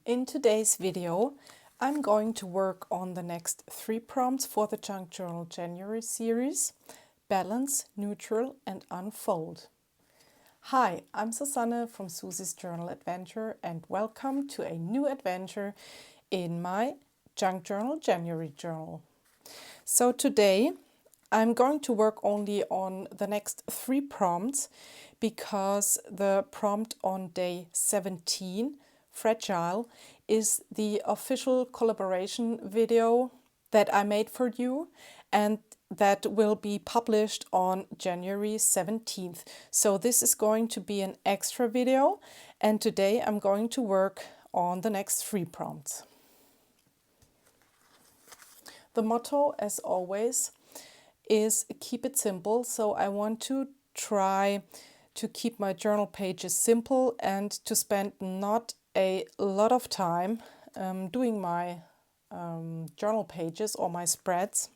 In today's video, I'm going to work on the next 3 prompts for the Junk Journal January series: Balance, Neutral and Unfold. Hi, I'm Susanne from Susie's Journal Adventure and welcome to a new adventure in my Junk Journal January journal. So today I'm going to work only on the next 3 prompts because the prompt on day 17, Fragile, is the official collaboration video that I made for you and that will be published on January 17th. So this is going to be an extra video, and today I'm going to work on the next 3 prompts. The motto, as always, is keep it simple. So I want to try to keep my journal pages simple and to spend not a lot of time doing my journal pages or my spreads.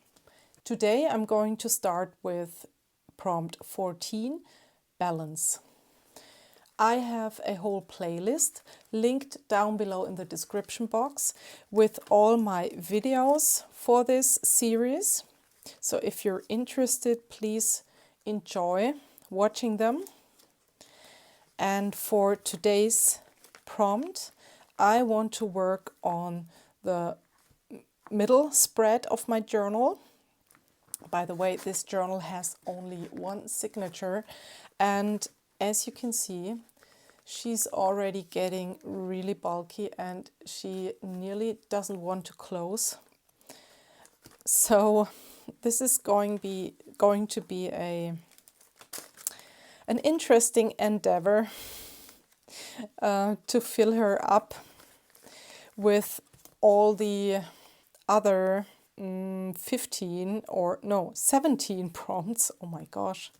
Today I'm going to start with prompt 14, Balance. I have a whole playlist linked down below in the description box with all my videos for this series. So if you're interested, please enjoy watching them. And for today's prompt, I want to work on the middle spread of my journal. By the way, this journal has only one signature, and as you can see, she's already getting really bulky and she nearly doesn't want to close. So this is going to be an interesting endeavor to fill her up with all the other 17 prompts. Oh my gosh.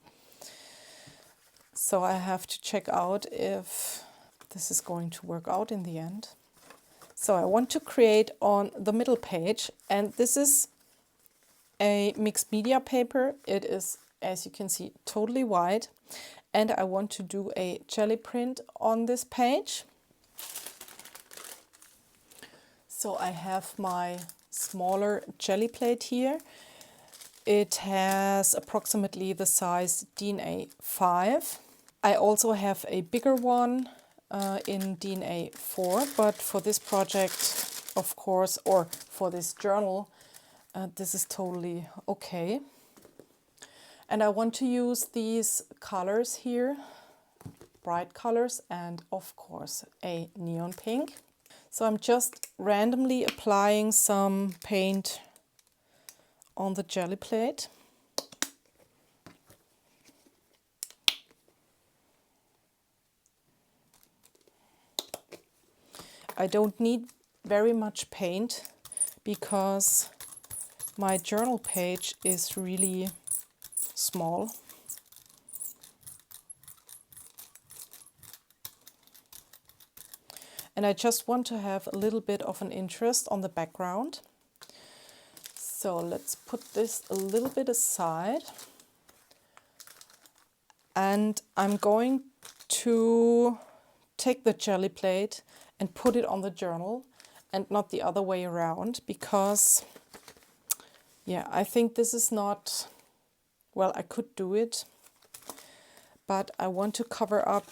So I have to check out if this is going to work out in the end. So I want to create on the middle page, and this is a mixed media paper. It is, as you can see, totally white, and I want to do a jelly print on this page. So I have my smaller jelly plate here. It has approximately the size DIN A5. I also have a bigger one in DIN A4, but for this project, of course, or for this journal, this is totally okay. And I want to use these colors here, bright colors, and of course a neon pink. So I'm just randomly applying some paint on the jelly plate. I don't need very much paint because my journal page is really small. And I just want to have a little bit of an interest on the background. So let's put this a little bit aside. And I'm going to take the jelly plate and put it on the journal and not the other way around, because yeah, I think this is not, well, I could do it, but I want to cover up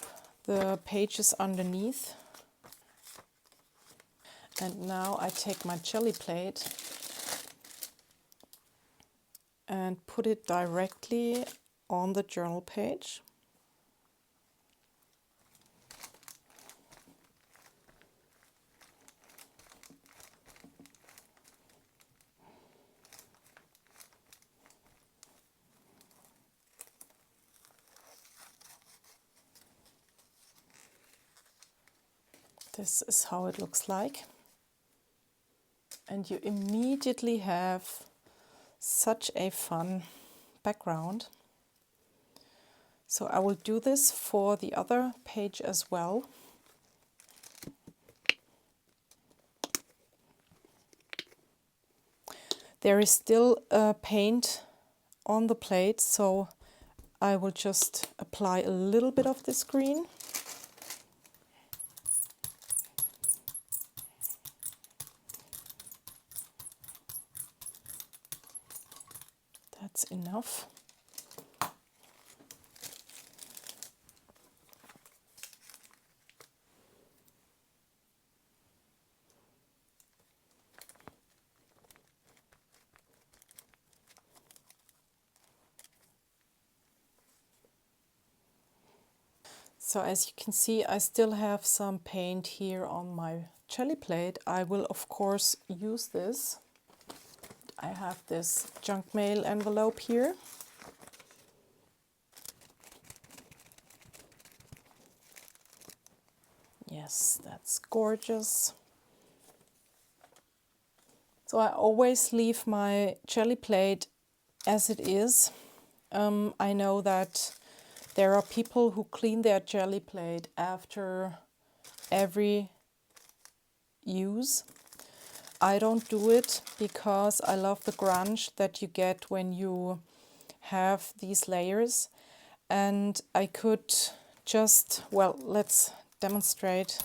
the pages underneath. And now I take my jelly plate and put it directly on the journal page. This is how it looks like. And you immediately have such a fun background. So I will do this for the other page as well. There is still paint on the plate, so I will just apply a little bit of this green. That's enough. So as you can see, I still have some paint here on my jelly plate. I will of course use this. I have this junk mail envelope here. Yes, that's gorgeous. So I always leave my jelly plate as it is. I know that there are people who clean their jelly plate after every use. I don't do it because I love the grunge that you get when you have these layers. And I could just, well, let's demonstrate.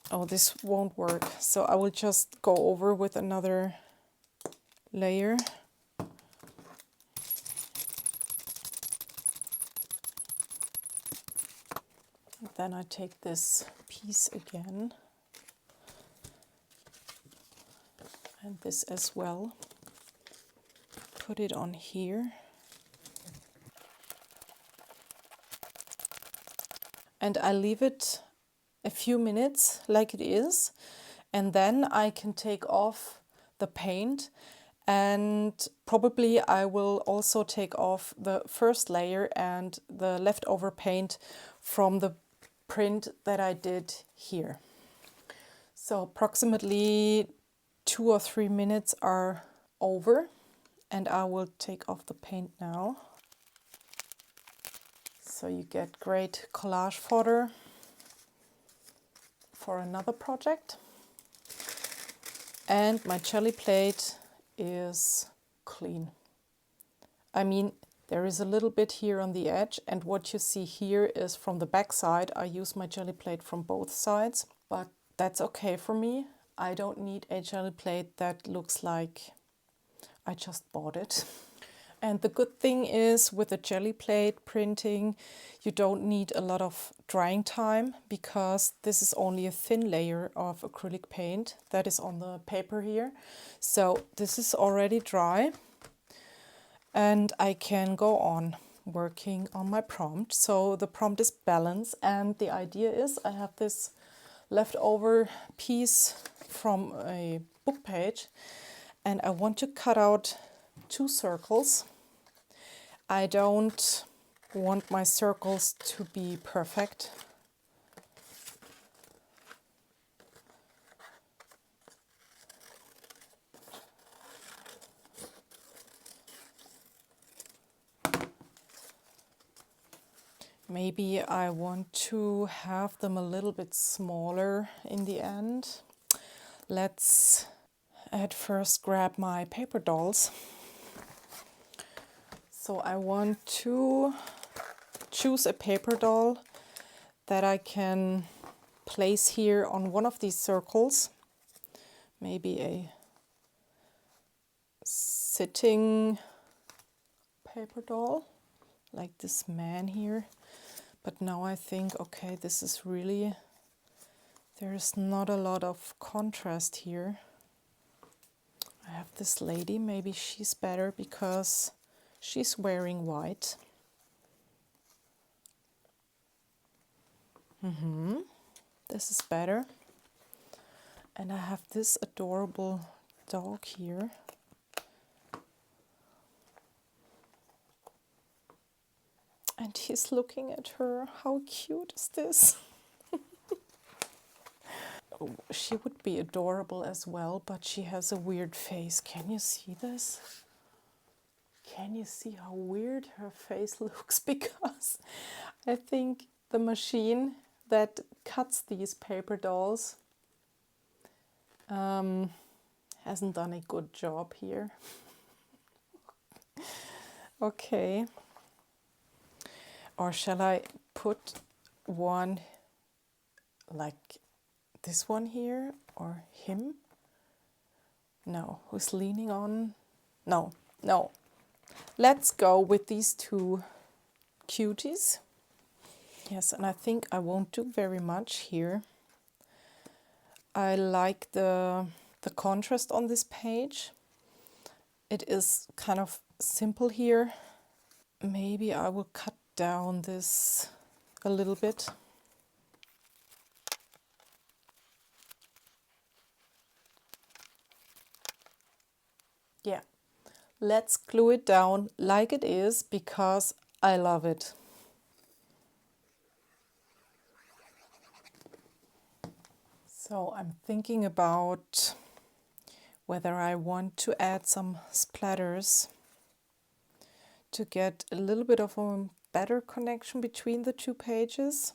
Oh, this won't work. So I will just go over with another layer. Then I take this piece again. And this as well. Put it on here. And I leave it a few minutes like it is. And then I can take off the paint. And probably I will also take off the first layer and the leftover paint from the print that I did here. So approximately 2 or 3 minutes are over, and I will take off the paint now. So you get great collage fodder for another project. And my jelly plate is clean. I mean, there is a little bit here on the edge, and what you see here is from the back side. I use my jelly plate from both sides, but that's okay for me. I don't need a jelly plate that looks like I just bought it. And the good thing is with the jelly plate printing, you don't need a lot of drying time because this is only a thin layer of acrylic paint that is on the paper here. So this is already dry and I can go on working on my prompt. So the prompt is balance, and the idea is I have this leftover piece from a book page and I want to cut out 2 circles. I don't want my circles to be perfect. Maybe I want to have them a little bit smaller in the end. Let's at first grab my paper dolls. So I want to choose a paper doll that I can place here on one of these circles. Maybe a sitting paper doll, like this man here. But now I think, okay, this is really, there's not a lot of contrast here. I have this lady, maybe she's better because she's wearing white. This is better. And I have this adorable dog here. And he's looking at her. How cute is this? Oh, she would be adorable as well, but she has a weird face. Can you see this? Can you see how weird her face looks? Because I think the machine that cuts these paper dolls hasn't done a good job here. Okay. Or shall I put one like this one here or him? No, who's leaning on? No, no. Let's go with these two cuties. Yes, and I think I won't do very much here. I like the contrast on this page. It is kind of simple here. Maybe I will cut down this a little bit. Yeah, let's glue it down like it is because I love it. So I'm thinking about whether I want to add some splatters to get a little bit of a better connection between the two pages.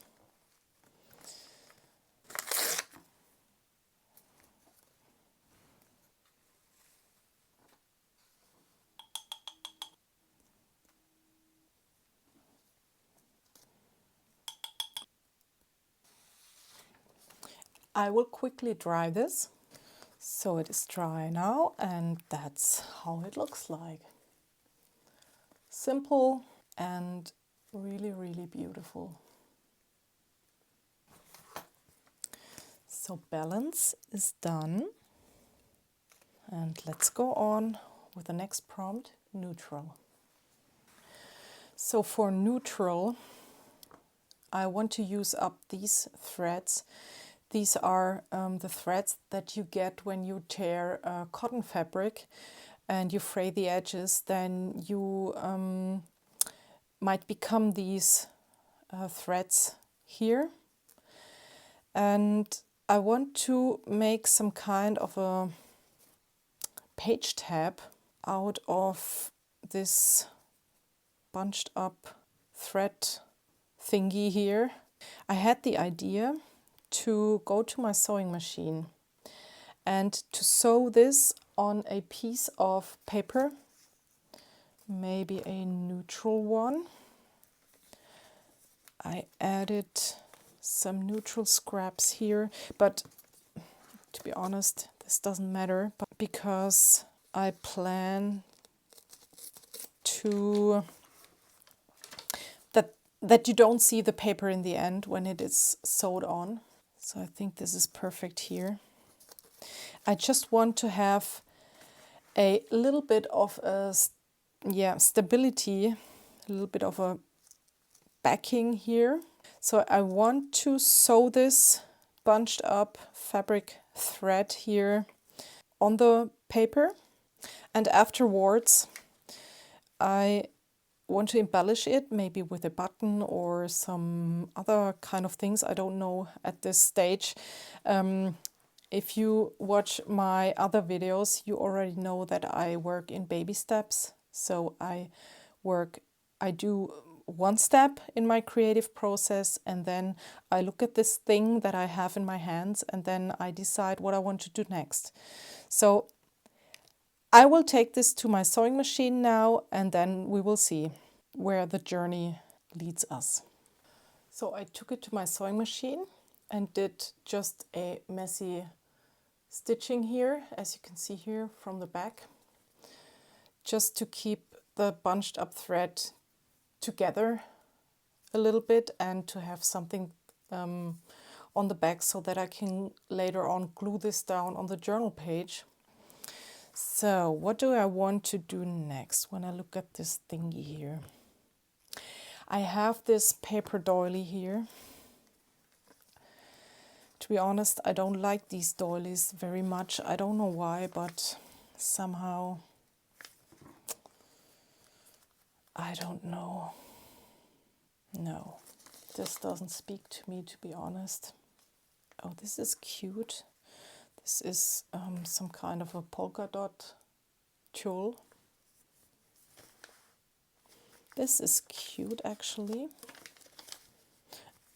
I will quickly dry this. So it is dry now, and that's how it looks like. Simple and really, really beautiful. So balance is done. And let's go on with the next prompt, neutral. So for neutral, I want to use up these threads. These are the threads that you get when you tear cotton fabric and you fray the edges. Then you might become these threads here. And I want to make some kind of a page tab out of this bunched up thread thingy here. I had the idea to go to my sewing machine and to sew this on a piece of paper, maybe a neutral one. I added some neutral scraps here, but to be honest, this doesn't matter, but because I plan to that you don't see the paper in the end when it is sewed on. So I think this is perfect here. I just want to have a little bit of a stability, a little bit of a backing here. So I want to sew this bunched up fabric thread here on the paper, and afterwards I want to embellish it, maybe with a button or some other kind of things. I don't know at this stage. If you watch my other videos, you already know that I work in baby steps. So I do one step in my creative process, and then I look at this thing that I have in my hands, and then I decide what I want to do next. So I will take this to my sewing machine now, and then we will see where the journey leads us. So I took it to my sewing machine and did just a messy stitching here, as you can see here from the back, just to keep the bunched up thread together a little bit and to have something on the back so that I can later on glue this down on the journal page. So what do I want to do next when I look at this thingy here? I have this paper doily here. To be honest, I don't like these doilies very much. I don't know why, but somehow, I don't know. No, this doesn't speak to me, to be honest. Oh, this is cute. This is some kind of a polka dot tulle. This is cute, actually.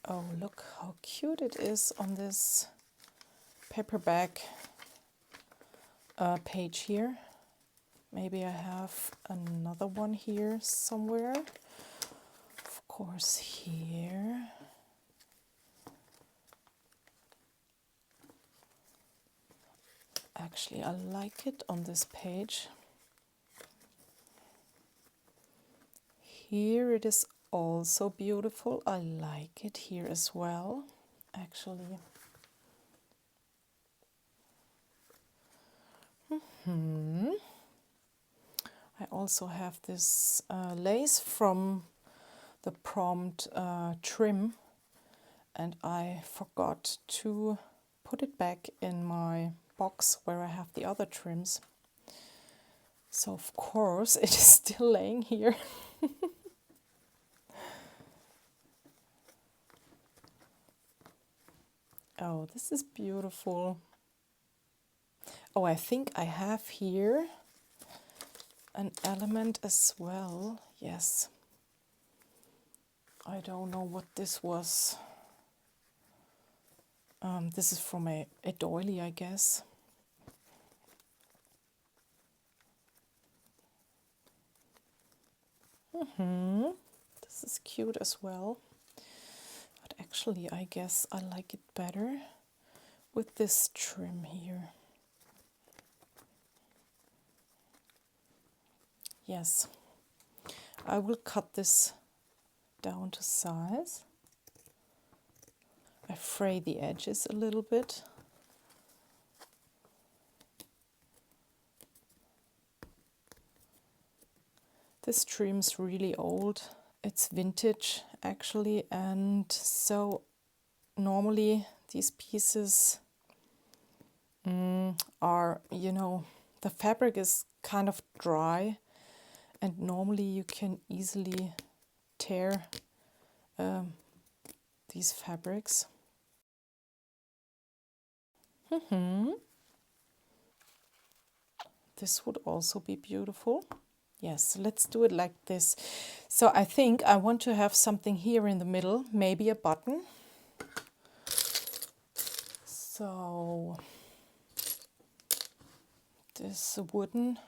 Oh, look how cute it is on this paperback page here. Maybe I have another one here somewhere. Of course, here. Actually, I like it on this page. Here it is also beautiful. I like it here as well, actually. I also have this lace from the prompt trim, and I forgot to put it back in my box where I have the other trims. So of course it is still laying here. Oh, this is beautiful. Oh, I think I have here an element as well. Yes. I don't know what this was. This is from a doily, I guess. This is cute as well. But actually, I guess I like it better with this trim here. Yes, I will cut this down to size. I fray the edges a little bit. This trim's really old. It's vintage actually, and so normally these pieces are, you know, the fabric is kind of dry, and normally you can easily tear these fabrics. This would also be beautiful. Yes, let's do it like this. So I think I want to have something here in the middle, maybe a button. So this wooden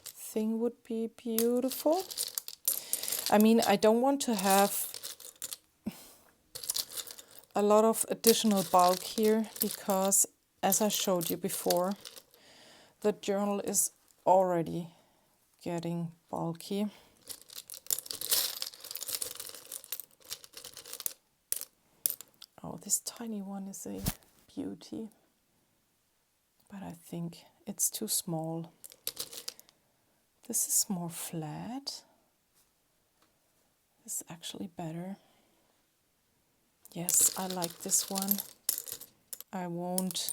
thing would be beautiful. I mean, I don't want to have a lot of additional bulk here because, as I showed you before, the journal is already getting bulky. Oh, this tiny one is a beauty, but I think it's too small. This is more flat. This is actually better. Yes, I like this one. I won't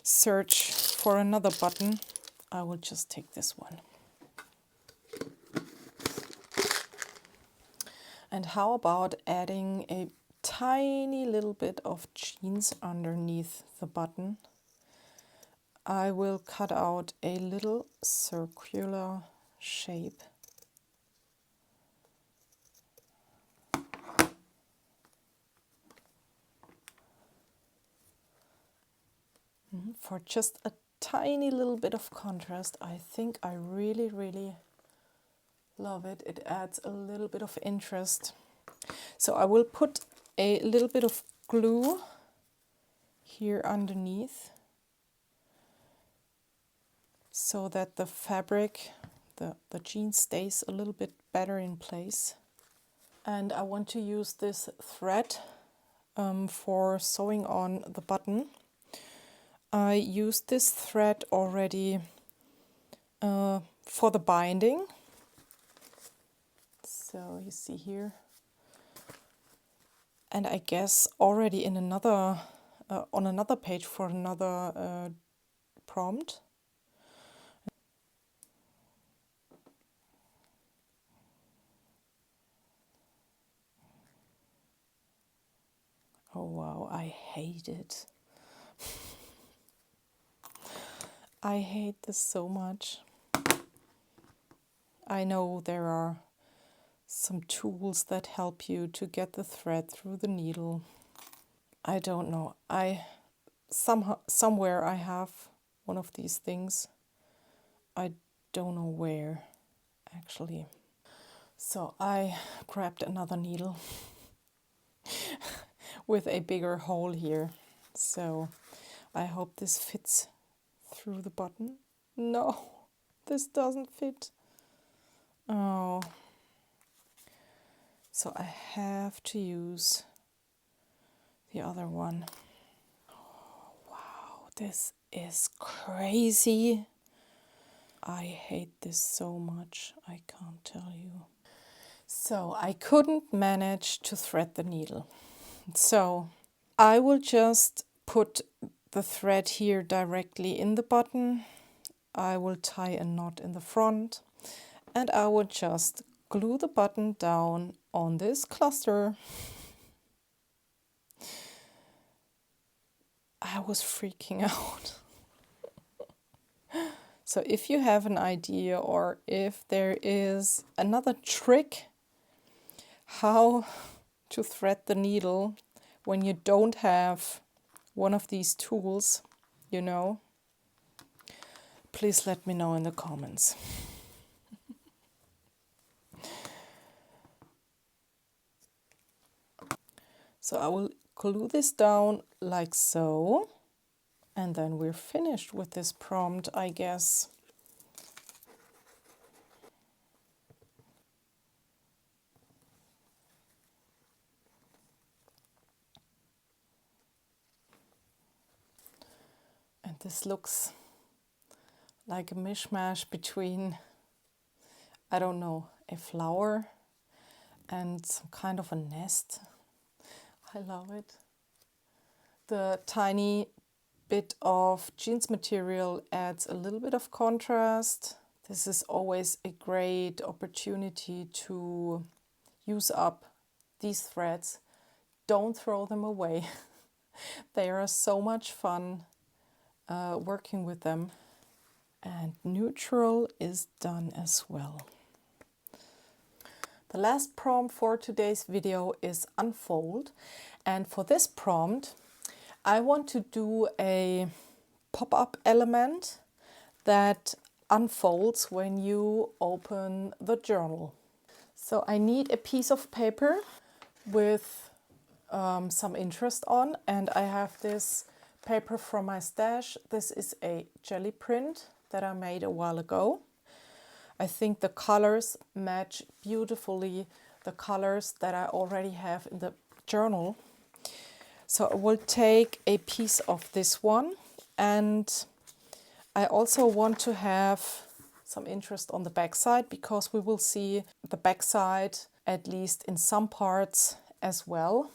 search for another button. I will just take this one. And how about adding a tiny little bit of jeans underneath the button? I will cut out a little circular shape. For just a tiny little bit of contrast. I think I really, really love it. It adds a little bit of interest. So I will put a little bit of glue here underneath so that the fabric, the jean stays a little bit better in place. And I want to use this thread for sewing on the button. I used this thread already for the binding. So you see here. And I guess already in another on another page for another prompt. Oh wow, I hate it. I hate this so much. I know there are some tools that help you to get the thread through the needle. I don't know. Somewhere I have one of these things. I don't know where actually. So I grabbed another needle with a bigger hole here. So I hope this fits through the button. No, this doesn't fit. Oh, so I have to use the other one. Oh, wow, this is crazy. I hate this so much, I can't tell you. So I couldn't manage to thread the needle. So I will just put the thread here directly in the button. I will tie a knot in the front and I will just glue the button down on this cluster. I was freaking out. So if you have an idea or if there is another trick how to thread the needle when you don't have one of these tools, you know, please let me know in the comments. So I will glue this down like so, and then we're finished with this prompt, I guess. And this looks like a mishmash between, I don't know, a flower and some kind of a nest. I love it. The tiny bit of jeans material adds a little bit of contrast. This is always a great opportunity to use up these threads. Don't throw them away. They are so much fun working with them. And neutral is done as well. The last prompt for today's video is unfold. And for this prompt, I want to do a pop-up element that unfolds when you open the journal. So I need a piece of paper with some interest on, and I have this paper from my stash. This is a jelly print that I made a while ago. I think the colors match beautifully the colors that I already have in the journal. So I will take a piece of this one, and I also want to have some interest on the back side because we will see the back side at least in some parts as well.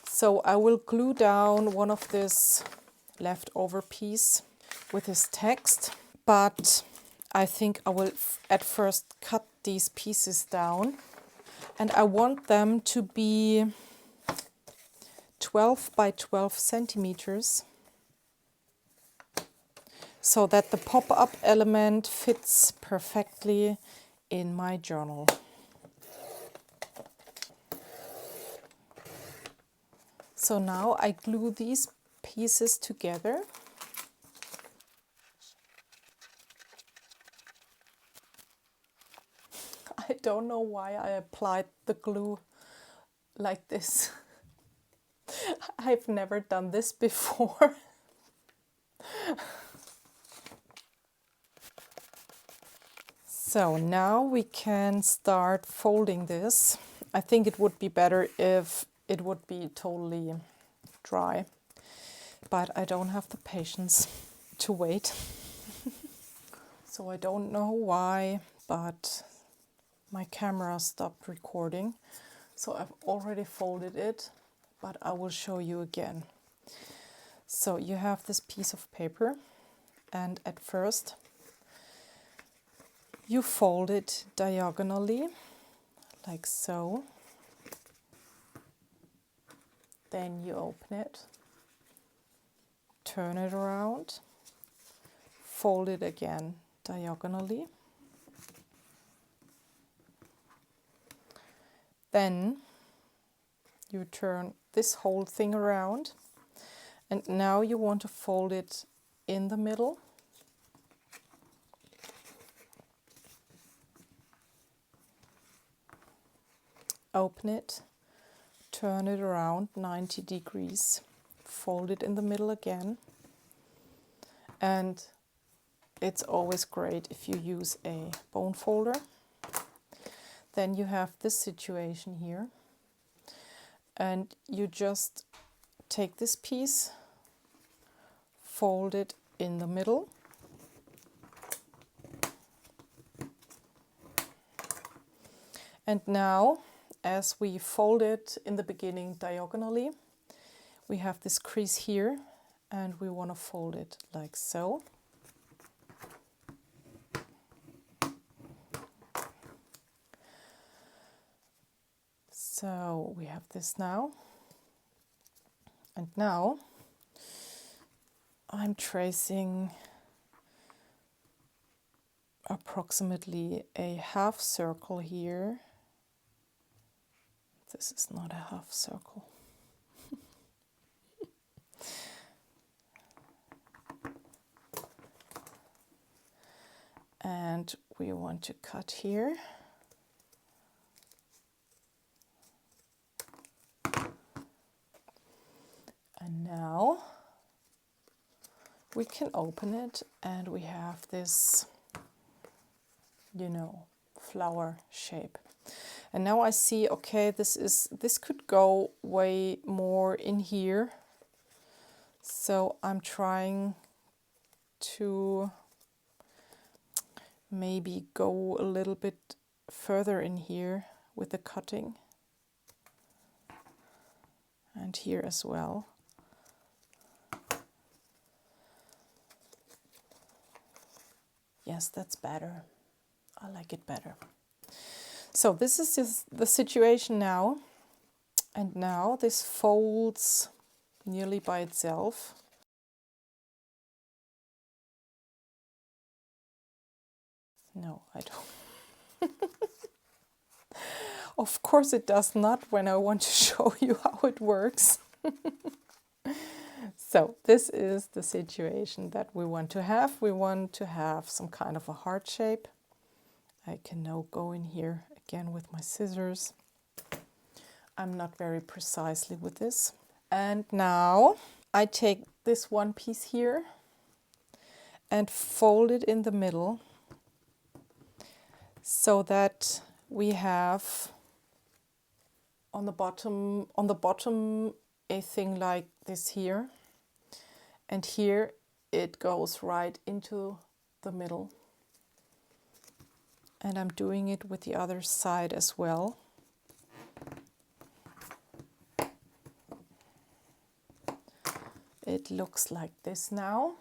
So I will glue down one of this leftover piece with this text, but I think I will at first cut these pieces down, and I want them to be 12 by 12 centimeters so that the pop-up element fits perfectly in my journal. So now I glue these pieces together. I don't know why I applied the glue like this. I've never done this before. So now we can start folding this. I think it would be better if it would be totally dry, but I don't have the patience to wait. So I don't know why, but my camera stopped recording. So I've already folded it, but I will show you again. So you have this piece of paper, and at first you fold it diagonally, like so. Then you open it, turn it around, fold it again diagonally. Then you turn this whole thing around, and now you want to fold it in the middle. Open it, turn it around 90 degrees, fold it in the middle again, And it's always great if you use a bone folder. Then you have this situation here, and you just take this piece, fold it in the middle, and now as we fold it in the beginning diagonally, we have this crease here, and we want to fold it like so. So we have this now, and now I'm tracing approximately a half circle here. This is not a half circle. And we want to cut here. And now we can open it, and we have this, you know, flower shape. And now I see, okay, this could go way more in here. So I'm trying to maybe go a little bit further in here with the cutting. And here as well. Yes, that's better. I like it better. So this is just the situation now. And now this folds nearly by itself. No, I don't. Of course it does not when I want to show you how it works. So this is the situation that we want to have. We want to have some kind of a heart shape. I can now go in here again with my scissors. I'm not very precisely with this. And now I take this one piece here and fold it in the middle so that we have on the bottom a thing like this here. And here it goes right into the middle. And I'm doing it with the other side as well. It looks like this now.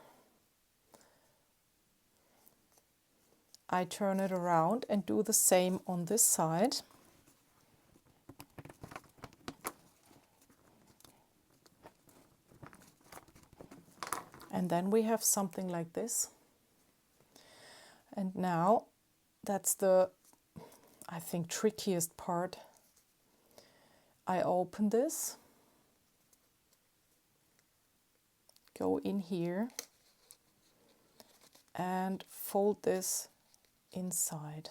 I turn it around and do the same on this side. And then we have something like this. And now that's the, I think, trickiest part. I open this, go in here, and fold this inside.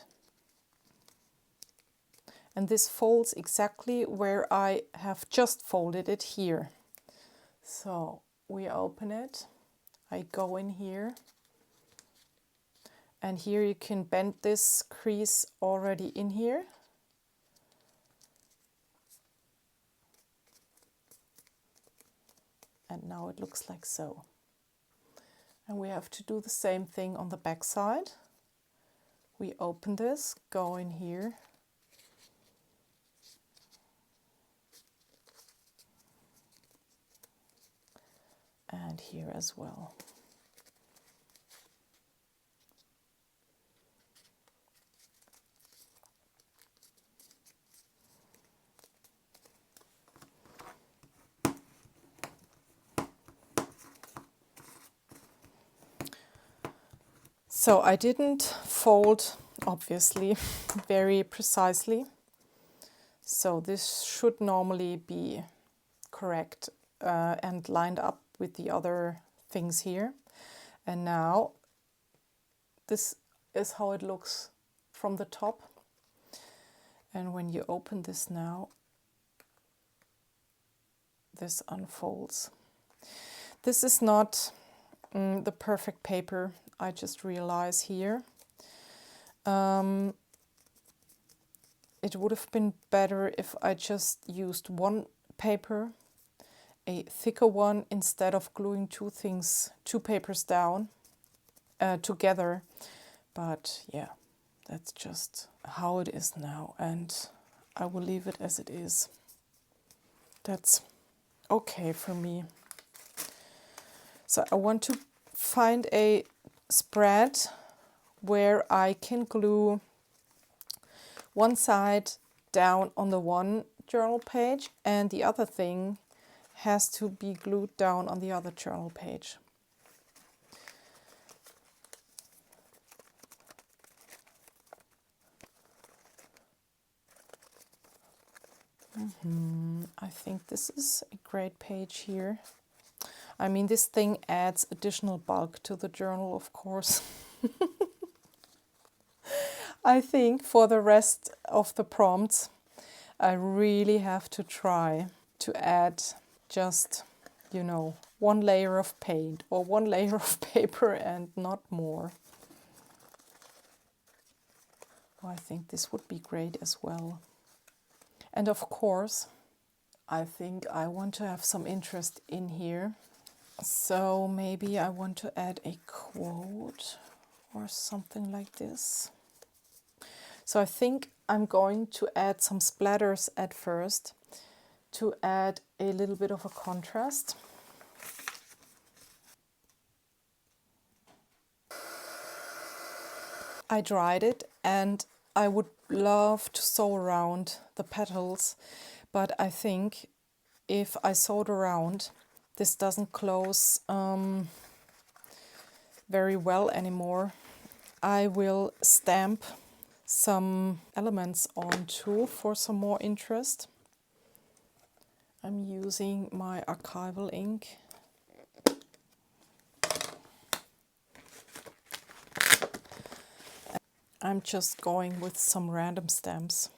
And this folds exactly where I have just folded it here. So we open it. I go in here, and here you can bend this crease already in here. And now it looks like so. And we have to do the same thing on the back side. We open this, go in here, and here as well. So I didn't fold, obviously, very precisely. So this should normally be correct and lined up with the other things here. And now this is how it looks from the top. And when you open this now, this unfolds. This is not the perfect paper, I just realize here. It would have been better if I just used one paper, a thicker one, instead of gluing two papers down together. But yeah, that's just how it is now, and I will leave it as it is. That's okay for me. So I want to find a spread where I can glue one side down on the one journal page and the other thing has to be glued down on the other journal page. I think this is a great page here. I mean, this thing adds additional bulk to the journal, of course. I think for the rest of the prompts, I really have to try to add just, you know, one layer of paint or one layer of paper and not more. I think this would be great as well. And of course, I think I want to have some interest in here. So maybe I want to add a quote or something like this. So I think I'm going to add some splatters at first to add a little bit of a contrast. I dried it and I would love to sew around the petals, but I think if I sew it around, this doesn't close very well anymore. I will stamp some elements onto for some more interest. I'm using my archival ink. I'm just going with some random stamps.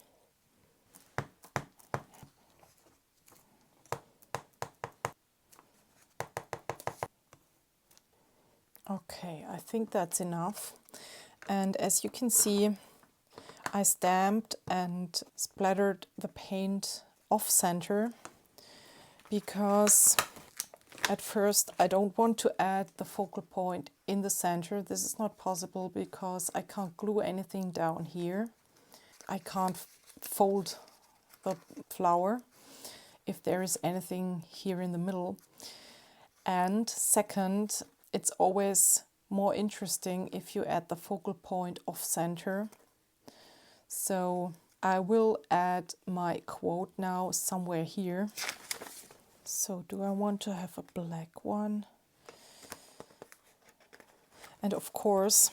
Okay, I think that's enough. And as you can see, I stamped and splattered the paint off center because at first I don't want to add the focal point in the center. This is not possible because I can't glue anything down here. I can't fold the flower if there is anything here in the middle. And second, it's always more interesting if you add the focal point off center. So I will add my quote now somewhere here. So do I want to have a black one? And of course,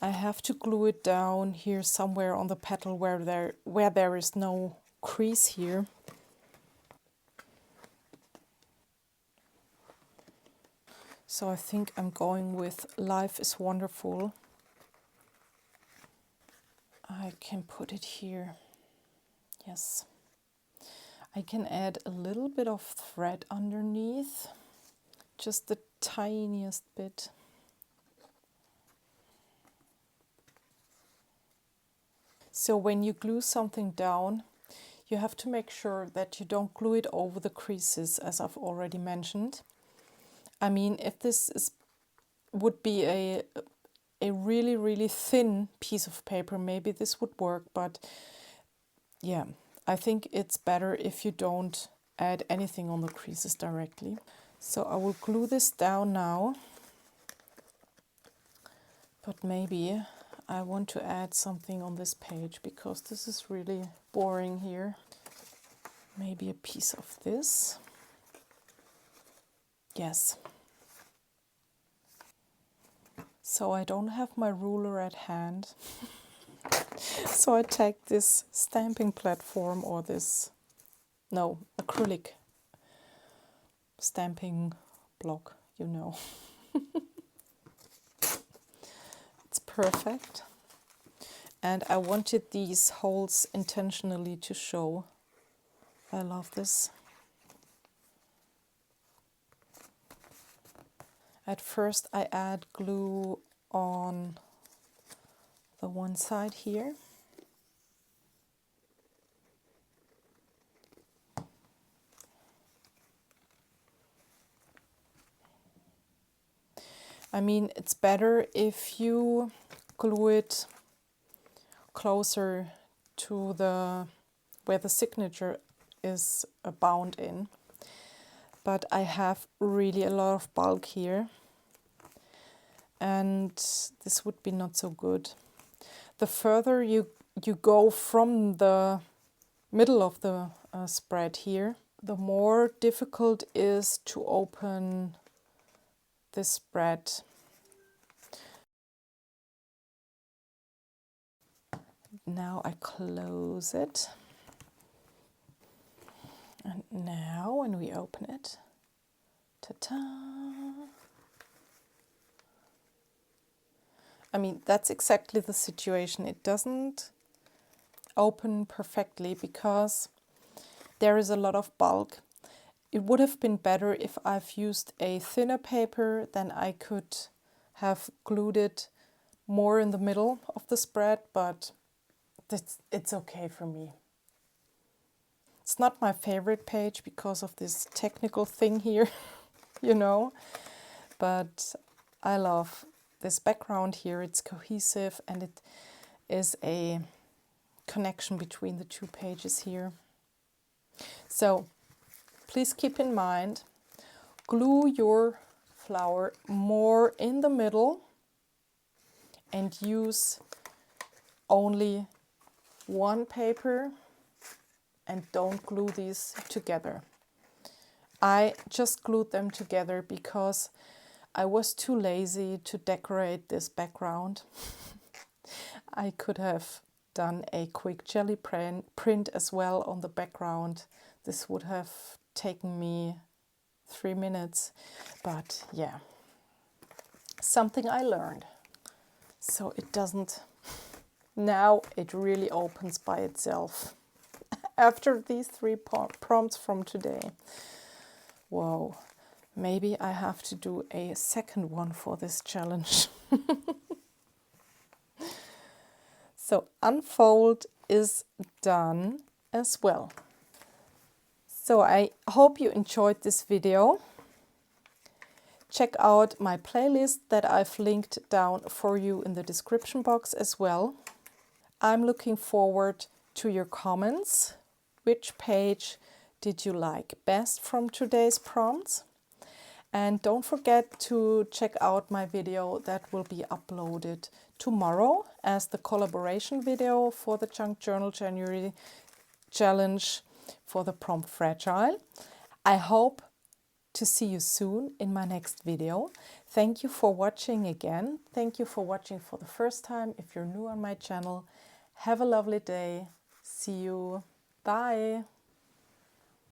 I have to glue it down here somewhere on the petal where there is no crease here. So I think I'm going with Life is Wonderful. I can put it here. Yes. I can add a little bit of thread underneath, just the tiniest bit. So when you glue something down, you have to make sure that you don't glue it over the creases, as I've already mentioned. I mean, if this would be a really, really thin piece of paper, maybe this would work, but yeah, I think it's better if you don't add anything on the creases directly. So I will glue this down now, but maybe I want to add something on this page because this is really boring here. Maybe a piece of this. Yes. So I don't have my ruler at hand. So I take this stamping platform or this, no, acrylic stamping block, you know. It's perfect. And I wanted these holes intentionally to show. I love this. At first I add glue on the one side here. I mean, it's better if you glue it closer to the where the signature is bound in. But I have really a lot of bulk here, and this would be not so good. The further you go from the middle of the spread here, the more difficult it is to open this spread. Now I close it, and now when we open it, ta-ta! I mean, that's exactly the situation. It doesn't open perfectly because there is a lot of bulk. It would have been better if I've used a thinner paper, then I could have glued it more in the middle of the spread, but it's okay for me. It's not my favorite page because of this technical thing here, you know, but I love this background here. It's cohesive and it is a connection between the two pages here. So please keep in mind, glue your flower more in the middle and use only one paper and don't glue these together. I just glued them together because I was too lazy to decorate this background. I could have done a quick jelly print as well on the background. This would have taken me 3 minutes, but yeah, something I learned. So it doesn't, now it really opens by itself. After these 3 prompts from today. Whoa, maybe I have to do a second one for this challenge. So unfold is done as well. So I hope you enjoyed this video. Check out my playlist that I've linked down for you in the description box as well. I'm looking forward to your comments. Which page did you like best from today's prompts? And don't forget to check out my video that will be uploaded tomorrow as the collaboration video for the Junk Journal January challenge for the prompt Fragile. I hope to see you soon in my next video. Thank you for watching again. Thank you for watching for the first time. If you're new on my channel, have a lovely day. See you. Bye.